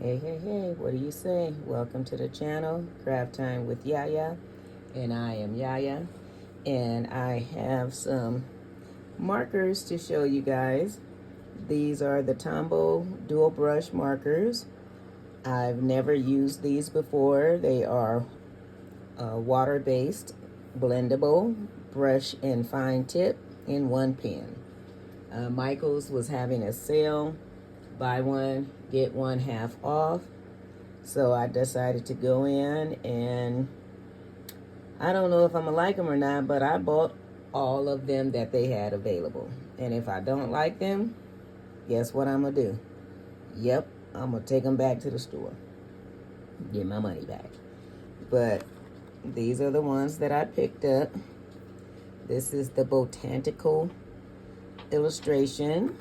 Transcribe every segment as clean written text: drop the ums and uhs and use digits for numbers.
Hey, hey, hey, what do you say? Welcome to the channel, Craft Time with Yaya, and I am Yaya, and I have some markers to show you guys. These are the Tombow dual brush markers. I've never used these before. They are water-based, blendable, brush and fine tip in one pen. Michael's was having a sale, buy one, get one half off. So I decided to go in, and I don't know if I'm gonna like them or not, but I bought all of them that they had available. And if I don't like them, guess what I'm gonna do? Yep, I'm gonna take them back to the store, get my money back. But these are the ones that I picked up. This is the botanical illustration,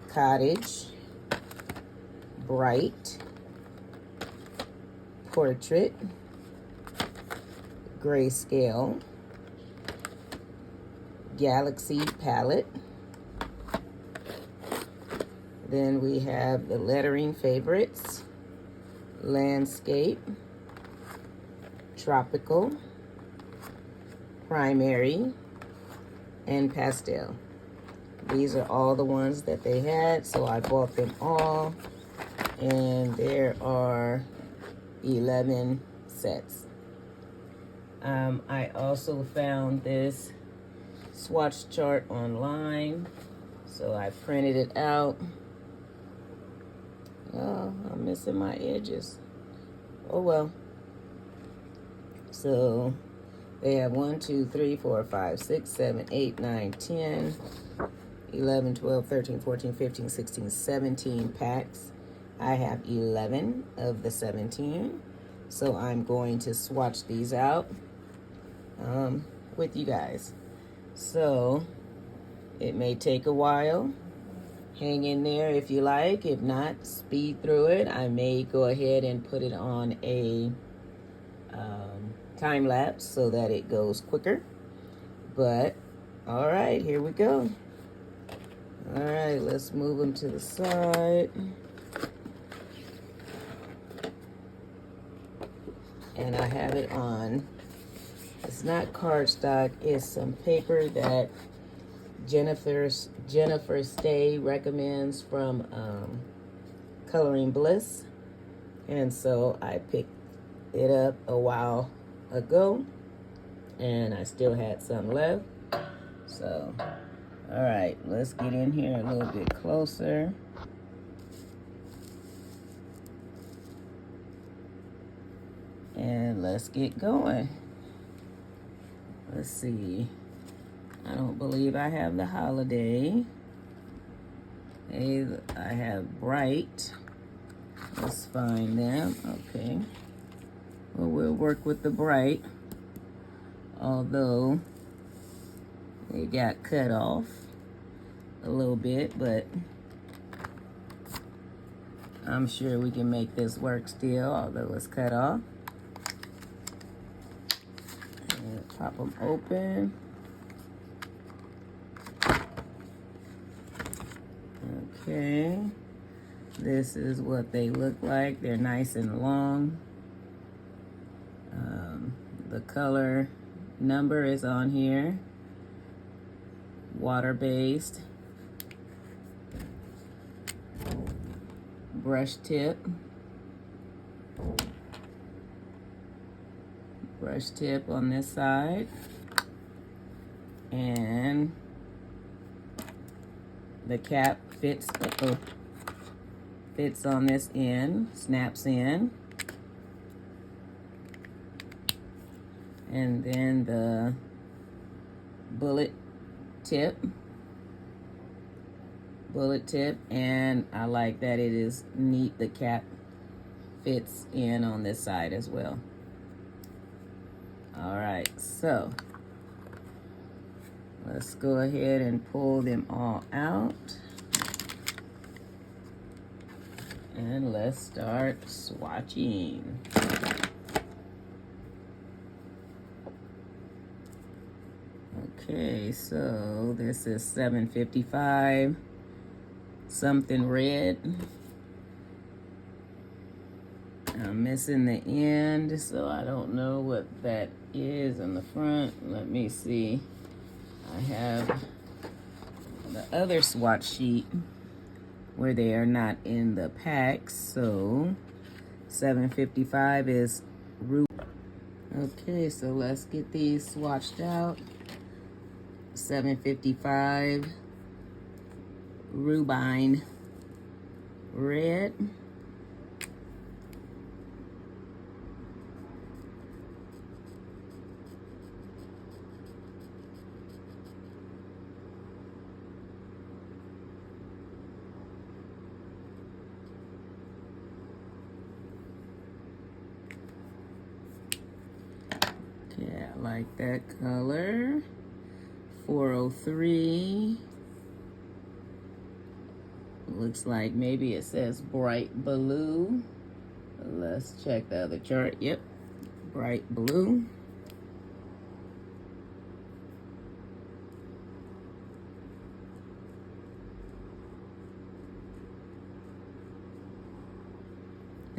cottage, bright, portrait, grayscale, galaxy palette. Then we have the lettering favorites, landscape, tropical, primary, and pastel. These are all the ones that they had, so I bought them all, and there are 11 sets. I also found this swatch chart online, so I printed it out. Oh, I'm missing my edges. Oh well. So they have 1, 2, 3, 4, 5, 6, 7, 8, 9, 10, 11, 12, 13, 14, 15, 16, 17 packs. I have 11 of the 17. So I'm going to swatch these out with you guys. So it may take a while. Hang in there if you like. If not, speed through it. I may go ahead and put it on a time lapse so that it goes quicker. But all right, here we go. All right, let's move them to the side. And I have it on, it's not cardstock, it's some paper that Jennifer Stay recommends from Coloring Bliss. And so I picked it up a while ago, and I still had some left. So, all right, let's get in here a little bit closer. And let's get going. Let's see. I don't believe I have the holiday. Hey, I have bright. Let's find them. Okay. Well, we'll work with the bright. Although they got cut off a little bit, but I'm sure we can make this work still, although it's cut off. And pop them open. Okay, this is what they look like. They're nice and long. The color number is on here. Water-based. Brush tip. Brush tip on this side. And the cap fits on this end, snaps in. And then the bullet tip, and I like that it is neat. The cap fits in on this side as well. All right, so let's go ahead and pull them all out. And let's start swatching. Okay, so this is 755, something red. I'm missing the end, so I don't know what that is in the front. Let me see. I have the other swatch sheet where they are not in the packs, so $7.55 is root. Okay, so let's get these swatched out. $7.55 Rubine Red. Yeah, I like that color. 403. Looks like maybe it says bright blue. Let's check the other chart. Yep, bright blue.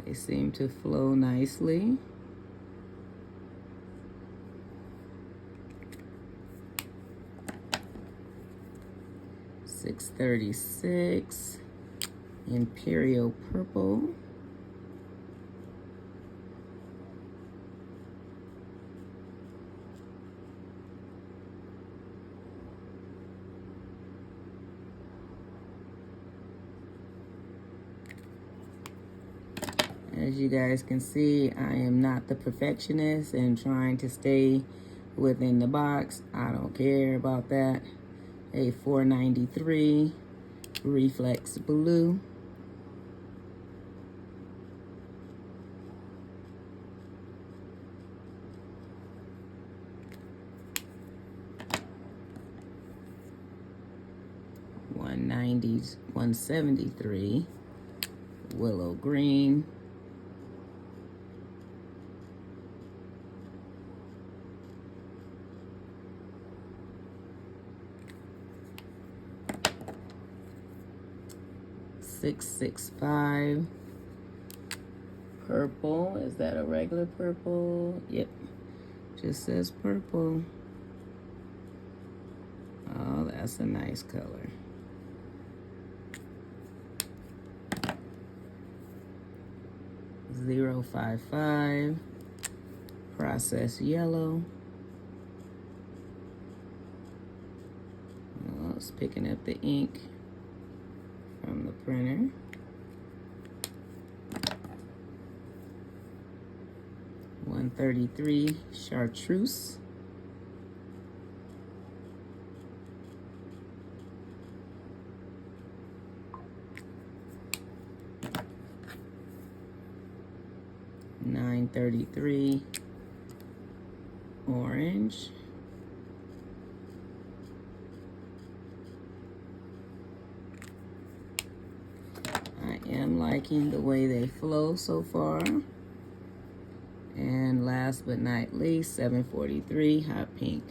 They seem to flow nicely. $6.36 Imperial Purple. As you guys can see, I am not the perfectionist and trying to stay within the box. I don't care about that. A $4.93 Reflex Blue. $173 Willow Green. $6.65 Purple. Is that a regular purple? Yep. Just says purple. Oh, that's a nice color. $0.55 Processed Yellow. Oh, it's picking up the ink from the printer. $1.33 Chartreuse. $9.33 Orange. I am liking the way they flow so far. And last but not least, $7.43 Hot Pink.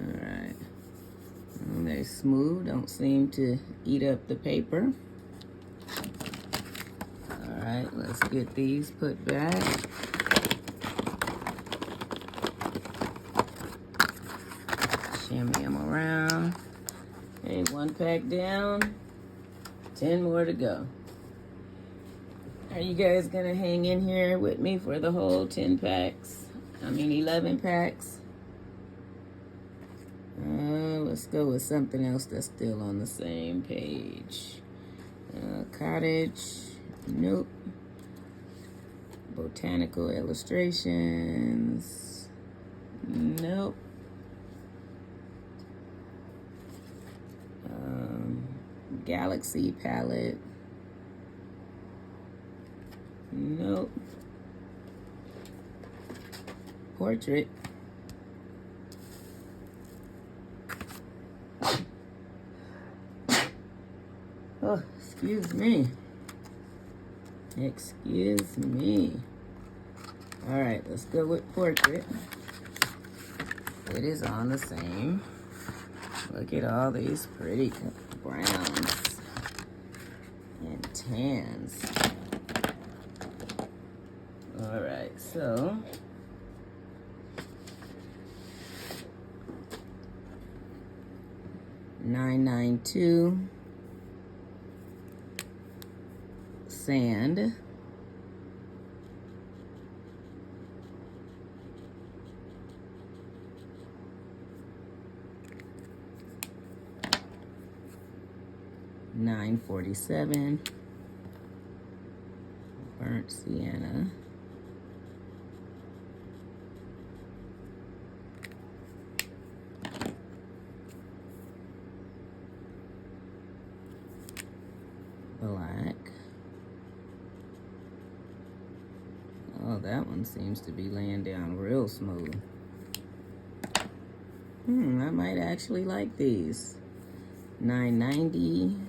Alright. Well, they're smooth, don't seem to eat up the paper. Alright, let's get these put back. Shimmy them around. Okay, one pack down, 10 more to go. Are you guys gonna hang in here with me for the whole 10 packs? 11 packs. Let's go with something else that's still on the same page. Cottage, nope. Botanical Illustrations, nope. Galaxy palette, nope. Portrait, oh, excuse me. Excuse me. All right, let's go with portrait. It is on the same. Look at all these pretty browns and tans. All right, so $9.92 sand. $9.47 burnt sienna. Black. Oh, that one seems to be laying down real smooth. I might actually like these. $9.90.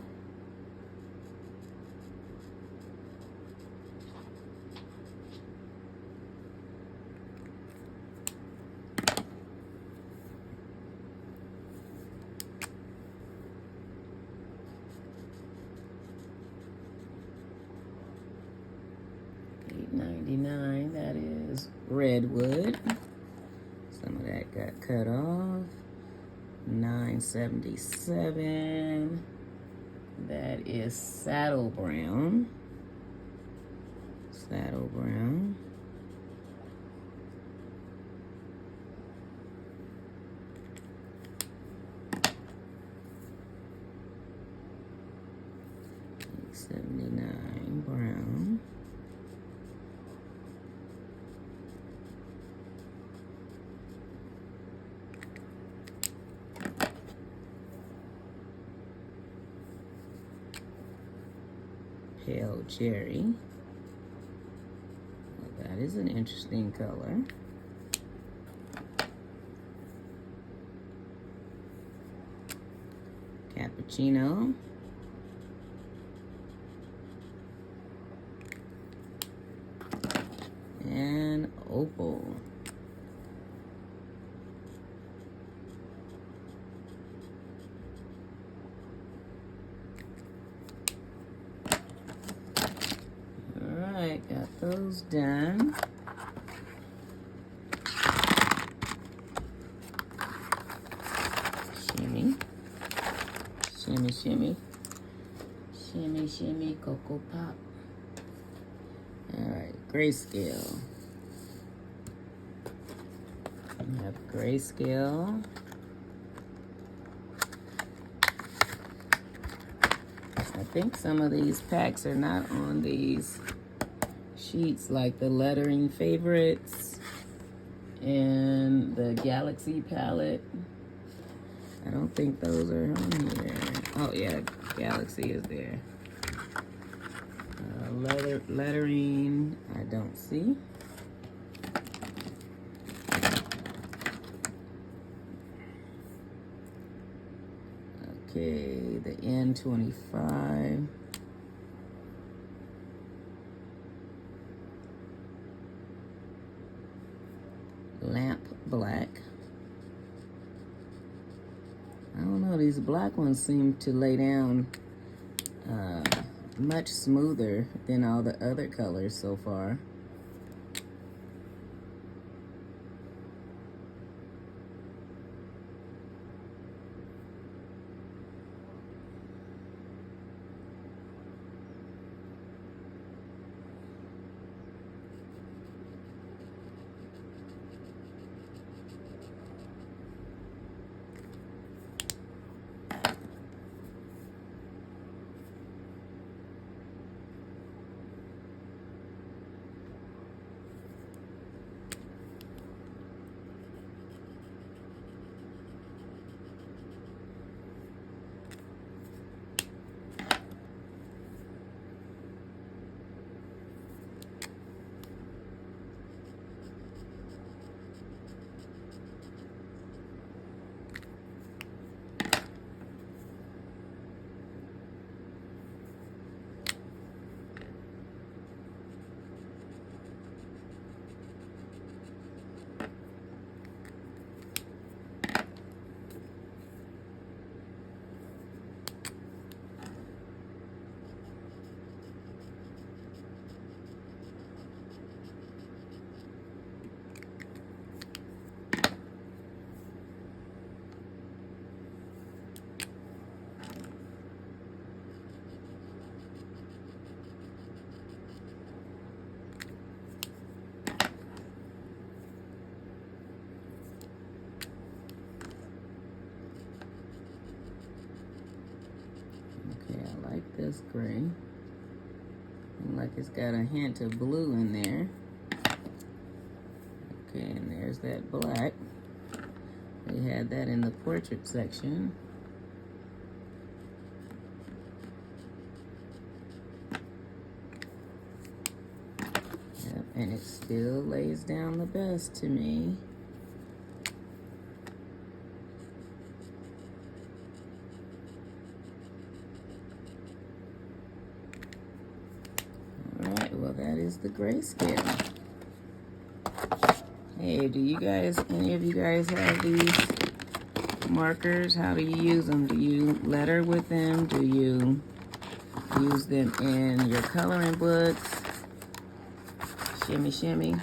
$8.99. That is redwood. Some of that got cut off. $9.77. That is saddle brown. Saddle brown. $8.79 brown. Pale cherry. Well, that is an interesting color. Cappuccino. And opal. Alright, got those done. Shimmy. Shimmy, shimmy. Shimmy, shimmy, Cocoa Pop. Alright, grayscale. We have grayscale. I think some of these packs are not on these sheets, like the lettering favorites and the Galaxy palette. I don't think those are on here. Oh yeah, Galaxy is there. Lettering, I don't see. Okay, the N25. Lamp black. I don't know, these black ones seem to lay down much smoother than all the other colors so far. this gray. Like it's got a hint of blue in there. Okay, and there's that black. They had that in the portrait section. Yep, and it still lays down the best to me. Alright, well that is the grayscale. Hey, do you guys, any of you guys have these markers? How do you use them? Do you letter with them? Do you use them in your coloring books? Shimmy, shimmy.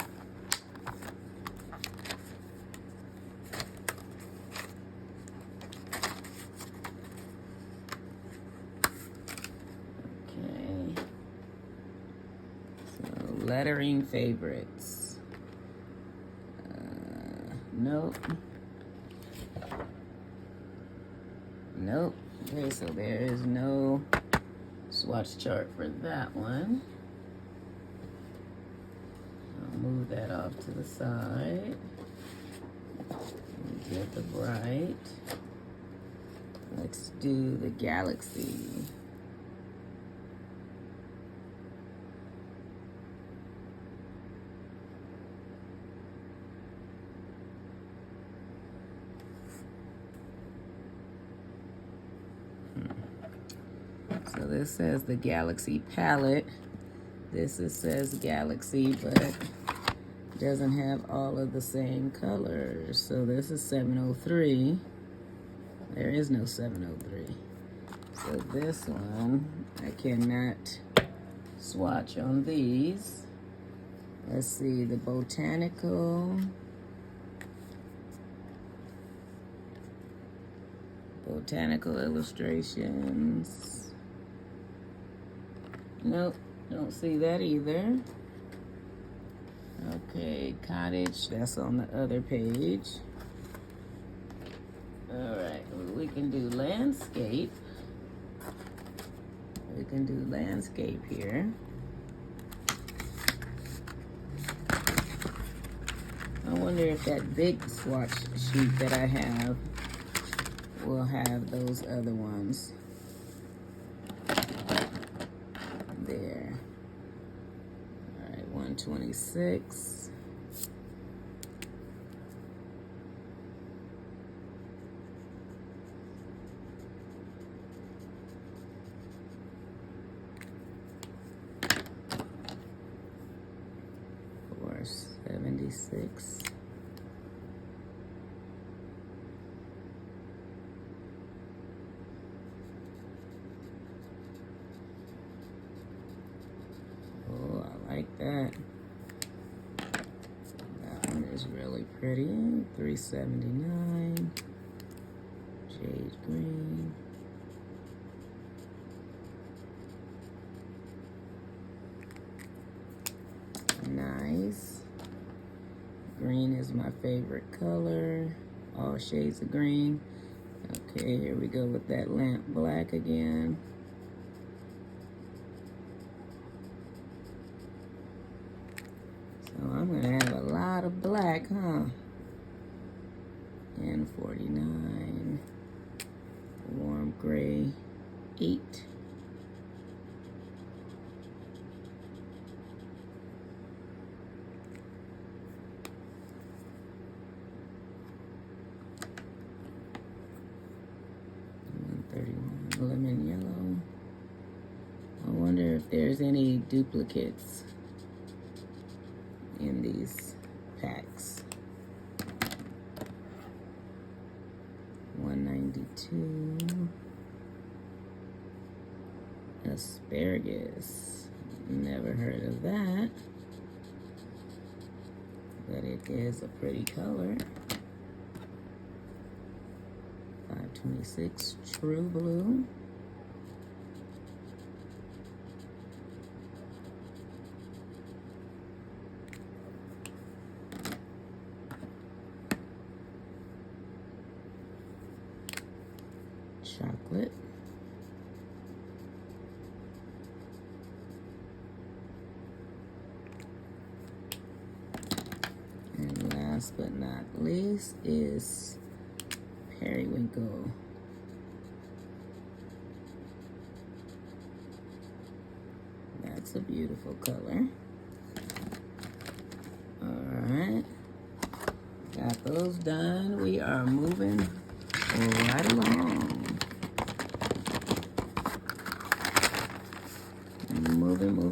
Okay. So, lettering favorites. Nope. Nope. Okay, so there is no swatch chart for that one. I'll move that off to the side. Get the bright. Let's do the galaxy. So this says the Galaxy palette. This says Galaxy, but doesn't have all of the same colors. So this is 703. There is no 703. So this one, I cannot swatch on these. Let's see, the Botanical Illustrations. Nope, don't see that either. Okay, Cottage, that's on the other page. All right, we can do Landscape. We can do Landscape here. I wonder if that big swatch sheet that I have will have those other ones. There. All right, 126. Or 76. Like that. That one is really pretty. 379. Jade green. Nice. Green is my favorite color. All shades of green. Okay, here we go with that lamp black again. So I'm gonna have a lot of black, huh? And 49. Warm gray, 8. Lemon yellow. I wonder if there's any duplicates in these packs. 192. Asparagus. Never heard of that. But it is a pretty color. 526 True Blue. Chocolate. last but not least is Periwinkle. That's a beautiful color. Alright. Got those done. We are moving right along.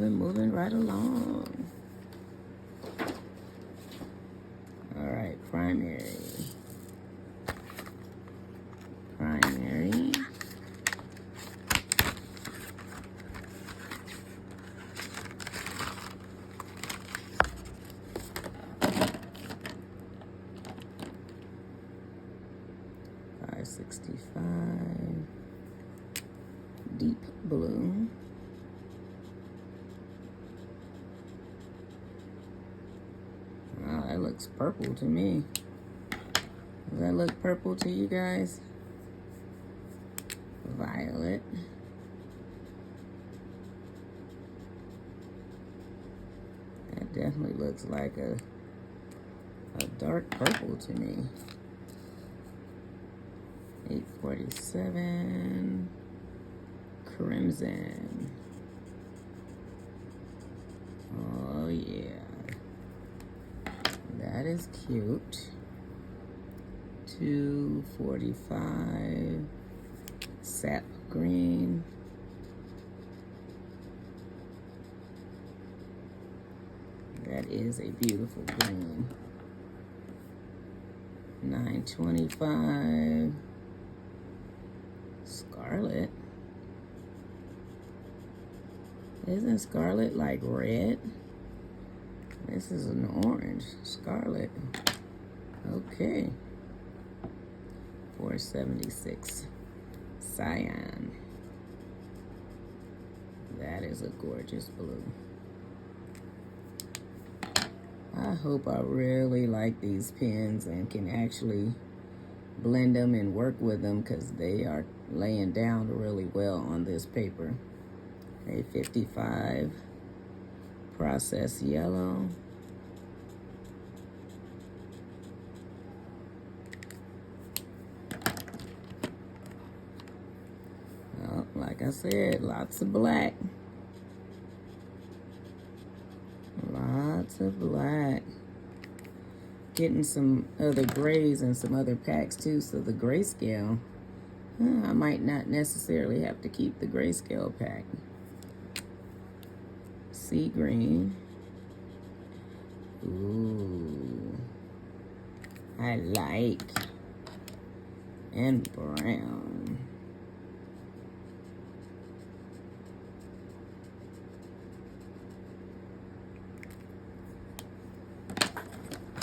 Moving right along. Alright, primary. Primary. $5.65. Deep blue. Wow, that looks purple to me. Does that look purple to you guys? Violet. That definitely looks like a dark purple to me. $8.47. Crimson. Oh yeah. That is cute. $2.45. Sap green. That is a beautiful green. $9.25. Scarlet. Isn't scarlet like red? This is an orange. Scarlet. Okay. $4.76. Cyan. That is a gorgeous blue. I hope I really like these pens and can actually blend them and work with them, because they are laying down really well on this paper. $8.55. Processed yellow. Well, like I said, lots of black. Lots of black. Getting some other grays and some other packs too, so the grayscale, I might not necessarily have to keep the grayscale pack. Sea green. Ooh, I like. And brown.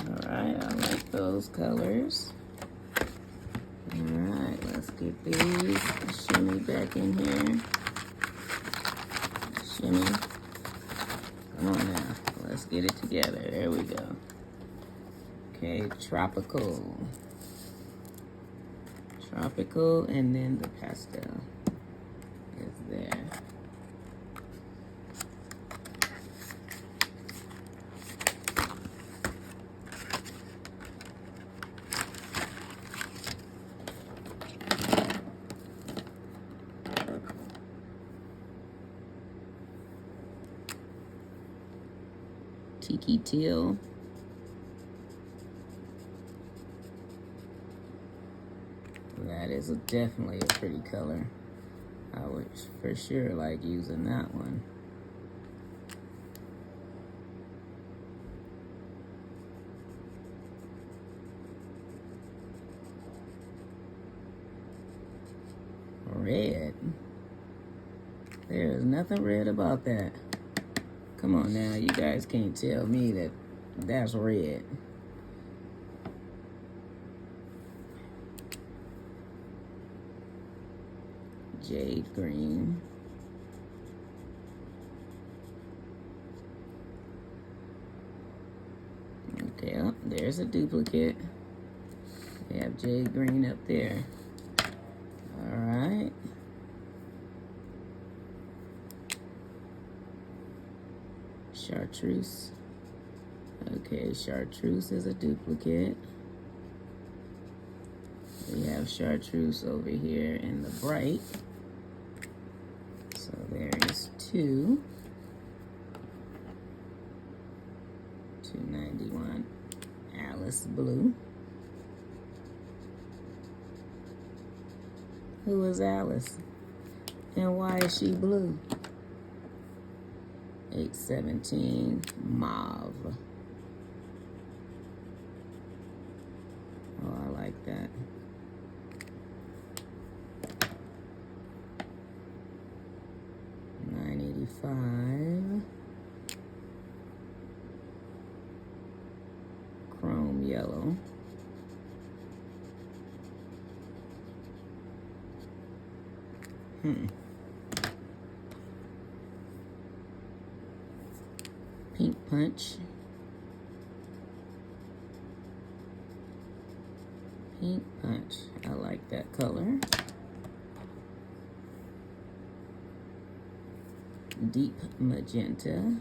Alright, I like those colors. Alright, let's get these shimmy back in here. Shimmy. Come on now, let's get it together. There we go. Okay, tropical. Tropical, and then the pastel is there. Tiki teal. That is definitely a pretty color. I would for sure like using that one. Red. There is nothing red about that. Come on now, you guys can't tell me that that's red. Jade green. Okay, oh, there's a duplicate. We have jade green up there. All right. Chartreuse Okay, chartreuse is a duplicate. We have chartreuse over here in the bright. So there is 2. 291 Alice Blue. Who is Alice? And why is she blue? 817 Mauve. Oh, I like that. $9.85. Chrome yellow. Pink punch. Pink punch. I like that color. Deep magenta.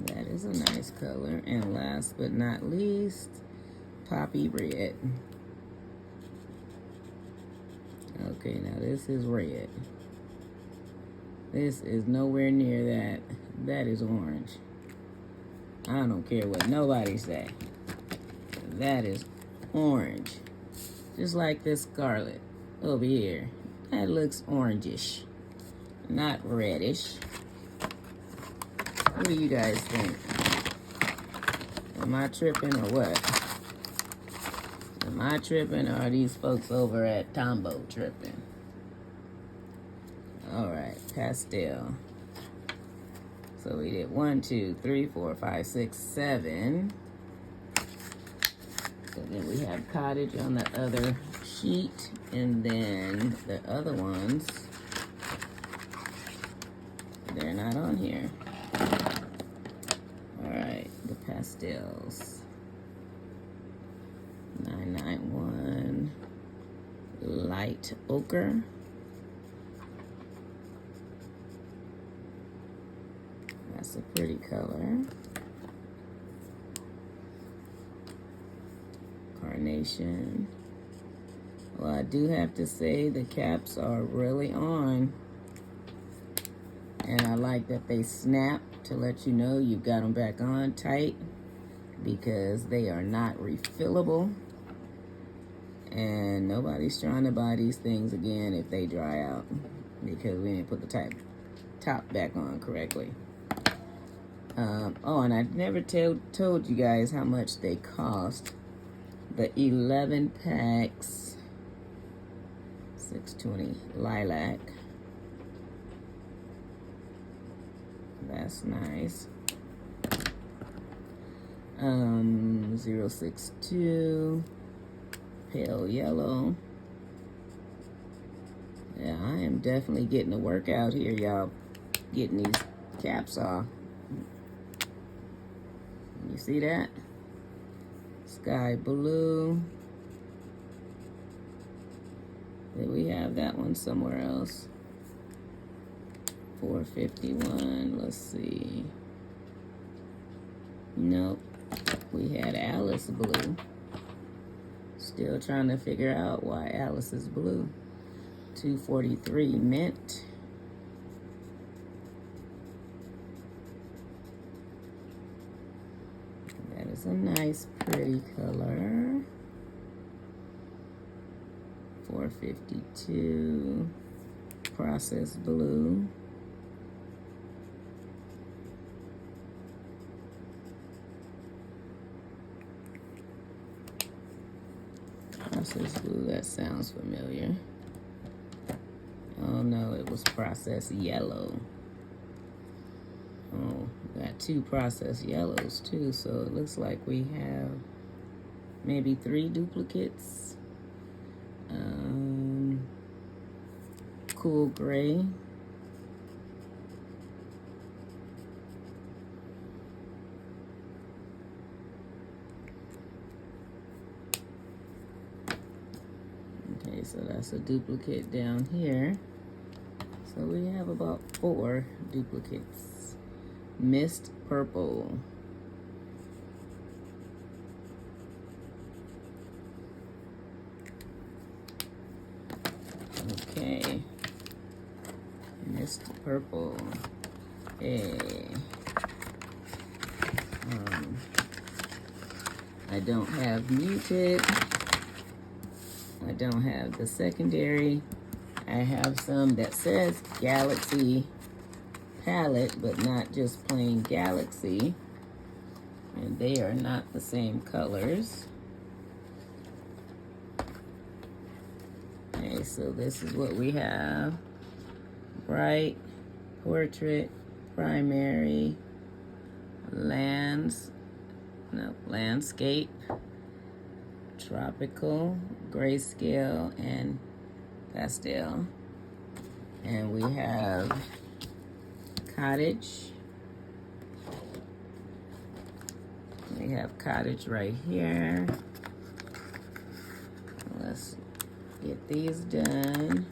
That is a nice color. And last but not least, poppy red. Okay, now this is red. This is nowhere near that. That is orange. I don't care what nobody say. That is orange. Just like this scarlet over here. That looks orangish, not reddish. What do you guys think? Am I tripping or what? Am I tripping or are these folks over at Tombow tripping? All right, pastel. So we did 1, 2, 3, 4, 5, 6, 7. So then we have cottage on the other sheet, and then the other ones, they're not on here. All right, the pastels. 991 light ochre. That's a pretty color. Carnation. Well, I do have to say the caps are really on. And I like that they snap to let you know you got them back on tight, because they are not refillable. And nobody's trying to buy these things again if they dry out, because we didn't put the top back on correctly. Oh, and I never told you guys how much they cost. The 11 packs, 620 lilac. That's nice. 062 pale yellow. Yeah, I am definitely getting a workout here, y'all. Getting these caps off. You see that? Sky blue. Did we have that one somewhere else? 451. Let's see. Nope. We had Alice blue. Still trying to figure out why Alice is blue. 243 mint. That is a nice, pretty color. 452 process blue. Process blue, that sounds familiar. Oh no, it was process yellow. Oh, we got 2 process yellows too, so it looks like we have maybe 3 duplicates. Cool gray. Okay, so that's a duplicate down here. So we have about 4 duplicates. Mist Purple. Okay. Mist Purple. Hey. I don't have Muted. I don't have the secondary. I have some that says Galaxy palette, but not just plain Galaxy. And they are not the same colors. Okay, so this is what we have. Bright, Portrait, Primary, Landscape, Tropical, Grayscale, and Pastel. And we have Cottage. We have Cottage right here. Let's get these done.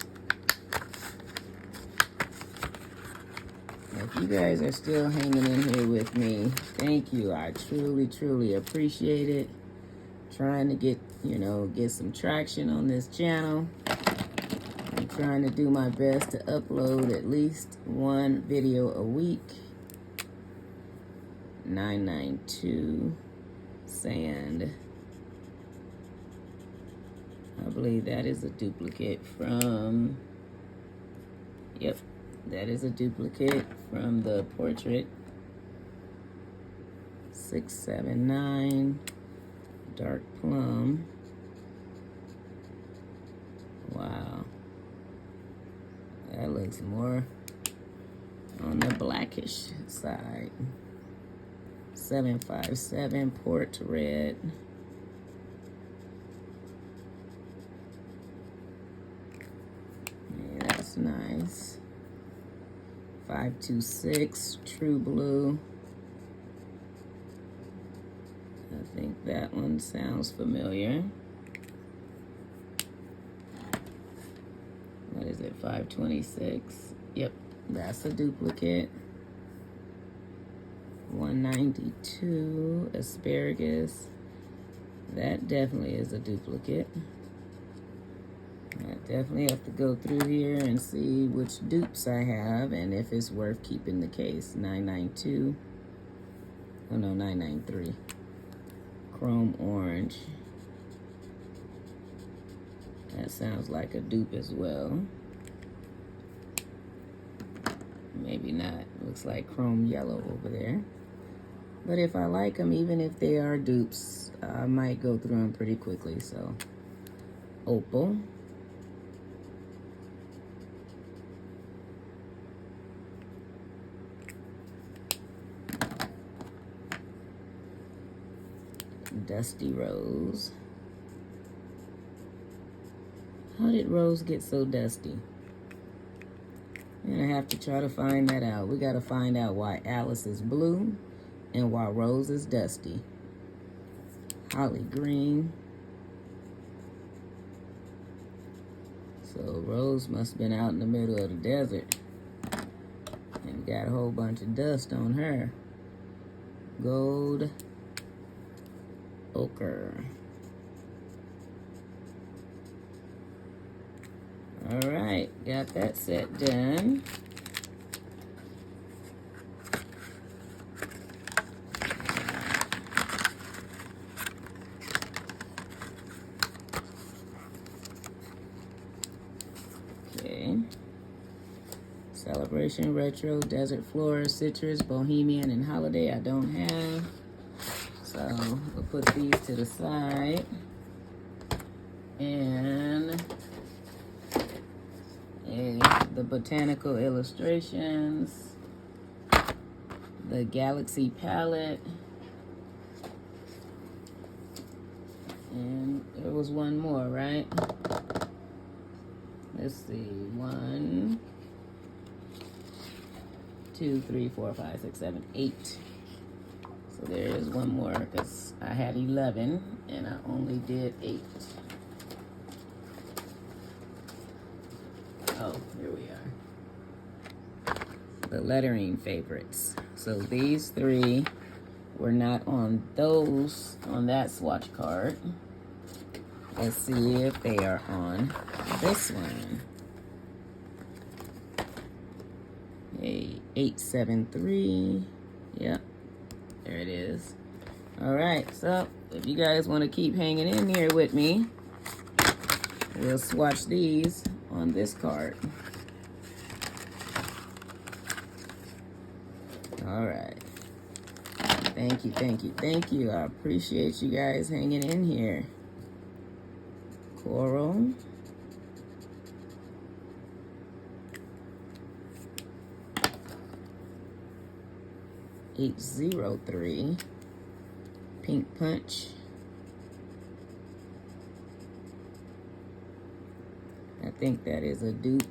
If you guys are still hanging in here with me, thank you. I truly, truly appreciate it. Trying to get some traction on this channel. I'm trying to do my best to upload at least 1 video a week. 992 Sand. I believe that is a duplicate from, yep, that is a duplicate from the Portrait. 679 Dark Plum. Wow. That looks more on the blackish side. 757 Port Red. Yeah, that's nice. 526 True Blue. I think that one sounds familiar. What is it, 526? Yep, that's a duplicate. 192 Asparagus. That definitely is a duplicate. I definitely have to go through here and see which dupes I have and if it's worth keeping the case. 992. Oh no, 993. Chrome Orange. That sounds like a dupe as well. Maybe not. Looks like Chrome Yellow over there. But if I like them, even if they are dupes, I might go through them pretty quickly. So, Opal. Dusty Rose. How did Rose get so dusty? I'm gonna have to try to find that out. We gotta find out why Alice is blue and why Rose is dusty. Holly Green. So Rose must have been out in the middle of the desert and got a whole bunch of dust on her. Gold Ochre. All right, got that set done. Okay. Celebration, Retro, Desert Flora, Citrus, Bohemian, and Holiday I don't have. So we'll put these to the side. And the Botanical Illustrations, the Galaxy Palette, and there was one more, right? Let's see, 1, 2, 3, 4, 5, 6, 7, 8. So there is one more because I had 11 and I only did 8. Oh, here we are. the lettering favorites. So these three were not on that swatch card. Let's see if they are on this one. 873. Yep, there it is. All right, so if you guys want to keep hanging in here with me, we'll swatch these on this card. All right. Thank you, thank you, thank you. I appreciate you guys hanging in here. Coral. $803. Pink Punch. I think that is a dupe.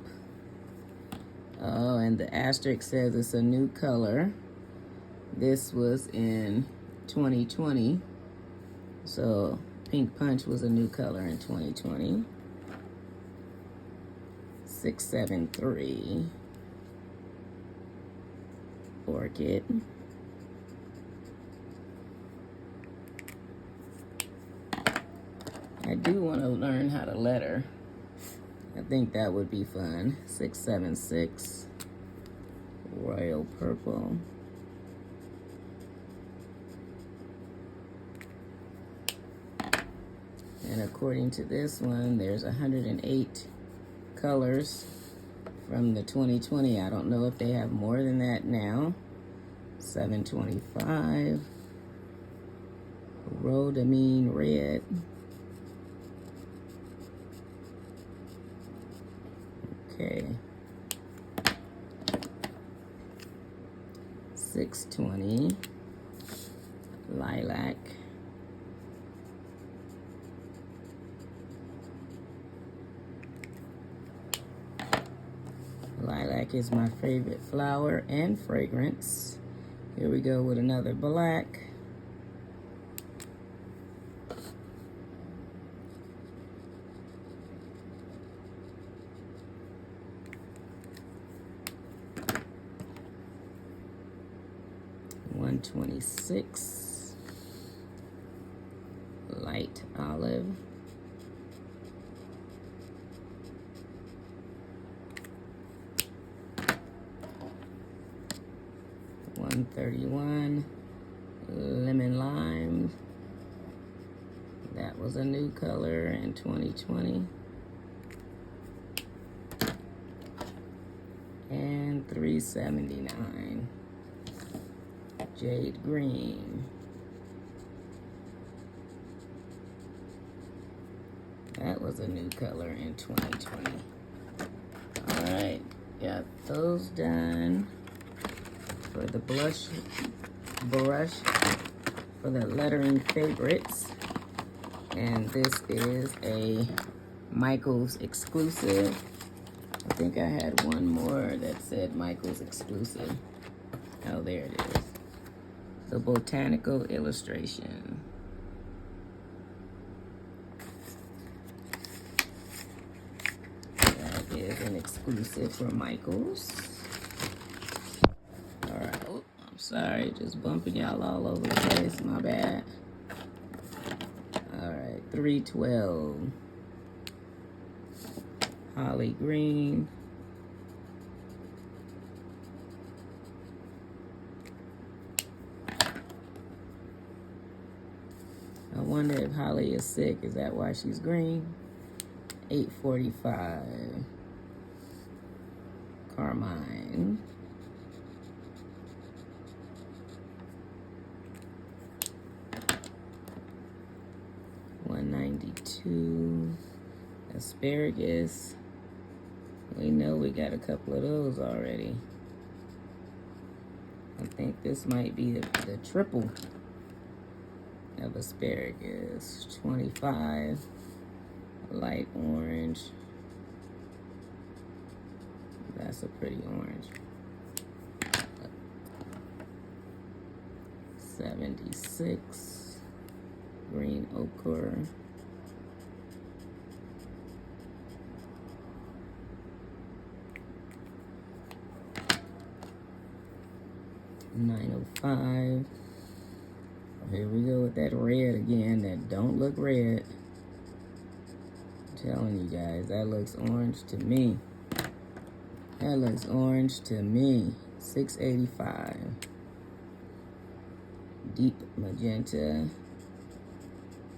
Oh, and the asterisk says it's a new color. This was in 2020. So Pink Punch was a new color in 2020. 673. Orchid. I do want to learn how to letter. I think that would be fun. 676. Royal Purple. And according to this one, there's 108 colors from the 2020. I don't know if they have more than that now. 725. Rhodamine Red. Okay. 620. Lilac. Lilac is my favorite flower and fragrance. Here we go with another black. $126. Light olive. $131. Lemon lime. That was a new color in 2020. And $379. Jade green. That was a new color in 2020. All right, got those done. For the blush brush for the lettering favorites. And this is a Michael's exclusive. I think I had one more that said Michael's exclusive. Oh, there it is. The botanical illustration. That is an exclusive for Michael's. All right. Oh, I'm sorry, just bumping y'all all over the place. My bad. All right, 312. Holly green. I wonder if Holly is sick. Is that why she's green? 845. Carmine. $192. Asparagus. We know we got a couple of those already. I think this might be the triple of asparagus. 25. Light orange. That's a pretty orange. 76. Green ochre. 905. Here we go with that red again. That don't look red. I'm telling you guys, that looks orange to me. That looks orange to me. 685. Deep magenta.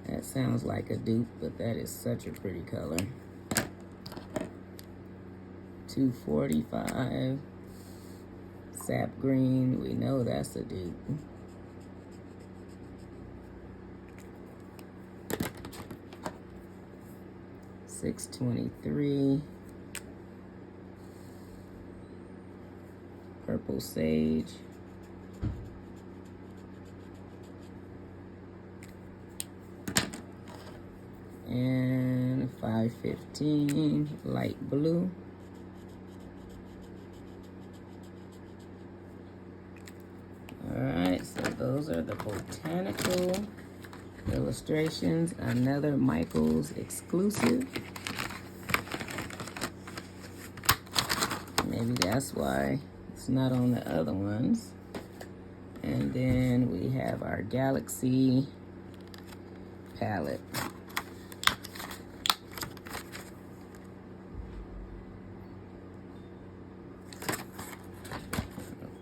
That sounds like a dupe, but that is such a pretty color. 245. Sap green. We know that's a dupe. $623. Purple sage. And $515. Light blue. Alright, so those are the botanical illustrations. Another Michaels exclusive. Maybe that's why it's not on the other ones. And then we have our Galaxy palette.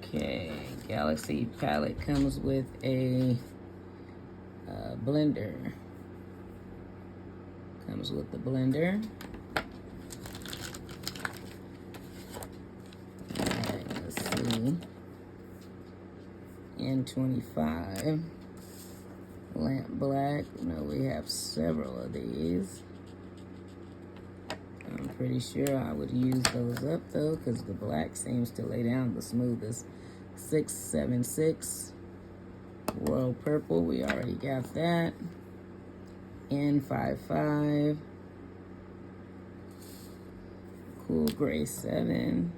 Okay, Galaxy palette comes with a blender. Comes with the blender. Alright, let's see. N25. Lamp black. No, we have several of these. I'm pretty sure I would use those up though, because the black seems to lay down the smoothest. 676. Royal purple, we already got that. N55. Cool gray 7.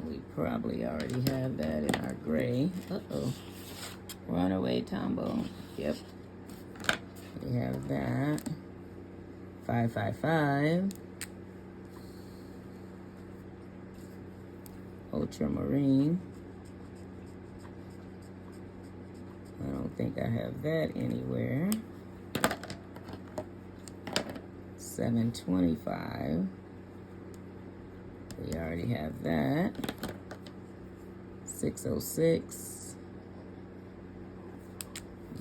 We probably already have that in our gray. Uh-oh. Runaway Tombow. Yep. We have that. 555. Ultramarine. I don't think I have that anywhere. 725. We already have that. 606.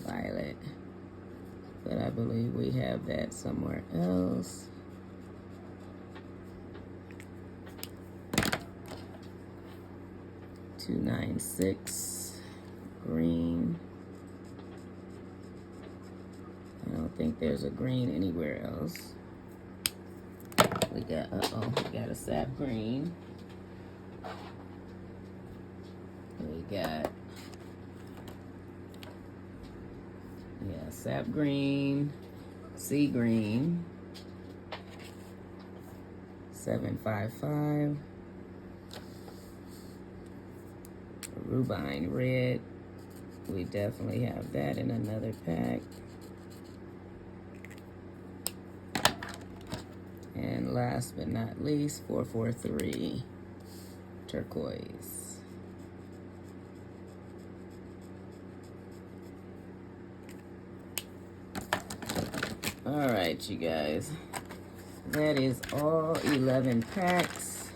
Violet. But I believe we have that somewhere else. 296. Green. I don't think there's a green anywhere else. We got, we got a sap green. We got, yeah, sap green, sea green, 755, Rubine red. We definitely have that in another pack. And last but not least, 443, turquoise. All right, you guys. That is all 11 packs.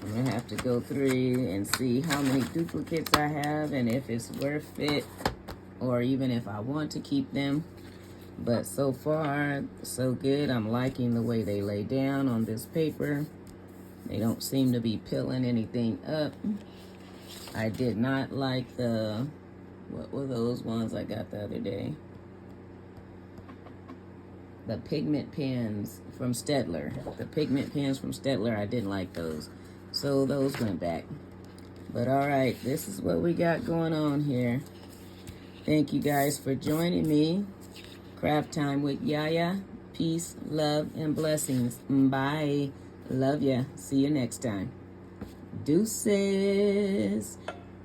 I'm gonna have to go through and see how many duplicates I have and if it's worth it or even if I want to keep them. But so far, so good. I'm liking the way they lay down on this paper. They don't seem to be pilling anything up. I did not like the, what were those ones I got the other day? The pigment pens from Stettler. The pigment pens from Stettler, I didn't like those. So those went back. But all right, this is what we got going on here. Thank you guys for joining me. Craft time with Yaya. Peace, love, and blessings. Bye. Love ya. See you next time. Deuces.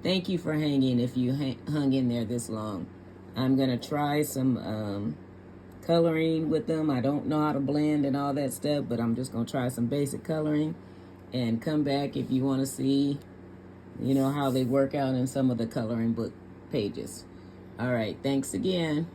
Thank you for hanging if you hung in there this long. I'm going to try some coloring with them. I don't know how to blend and all that stuff, but I'm just going to try some basic coloring and come back if you want to see, you know, how they work out in some of the coloring book pages. All right, thanks again.